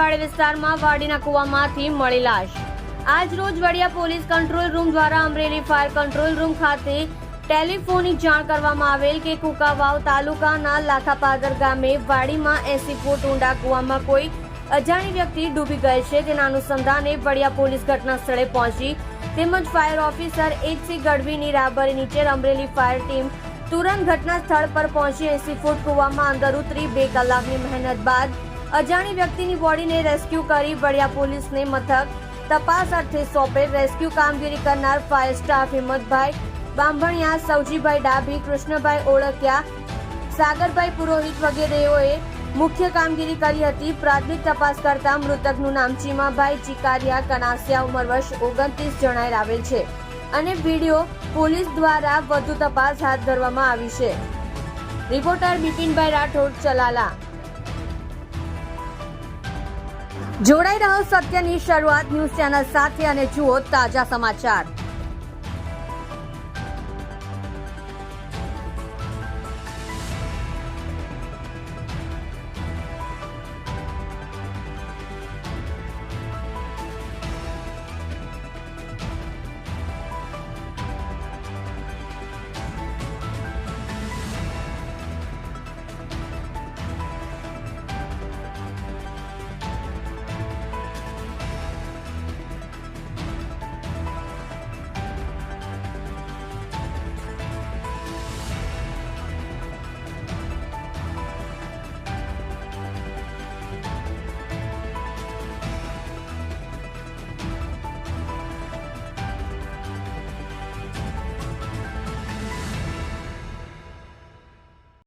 વાડી વિસ્તારમાં વાડીના કૂવામાંથી મળી લાશ। આજ રોજ વડિયા પોલીસ કંટ્રોલ રૂમ દ્વારા અમરેલી ફાયર કંટ્રોલ રૂમ ખાતે ટેલિફોનિક જાણ કરવામાં આવેલ કે કુકાવાવ તાલુકાના લાખાપાદર ગામે વાડીમાં 80 ફૂટ ઊંડા કૂવામાં કોઈ અજાણી વ્યક્તિ ડૂબી ગયેલ છે। તેના અનુસંધાને વડિયા પોલીસ ઘટના સ્થળે પહોંચી તેમજ ફાયર ઓફિસર HC ગઢવીની રાહબરી નીચે અમરેલી ફાયર ટીમ तुरंत घटना स्थल पर पहुंची 80 फूट कुआं अंदर उतरी 2 कलाकनी मेहनत बाद अजाणी व्यक्ति की बॉडी ने रेस्क्यू करी वडिया पुलिस ने मथक तपास अर्थे सौंपे। रेस्क्यू कामगीरी करनार फायर स्टाफ हिम्मतभाई बांभणिया, सवजीभाई डाभी, कृष्णभाई ओळखिया, सागरभाई पुरोहित वगैरेओए मुख्य कामगीरी करी हती। प्राथमिक तपास करता मृतकનું નામ ચીમાભાઈ ચીકારિયા કનાસિયા ઉંમર વર્ષ 29 જણાઈ આવેલ છે અને વિડિયો પોલીસ દ્વારા વધુ તપાસ હાથ ધરવામાં આવી છે। રિપોર્ટર બિપિનભાઈ રાઠોડ, ચલાલા। જોડાઈ રહો સત્યની શરૂઆત ન્યૂઝ ચેનલ સાથે અને જુઓ તાજા સમાચાર।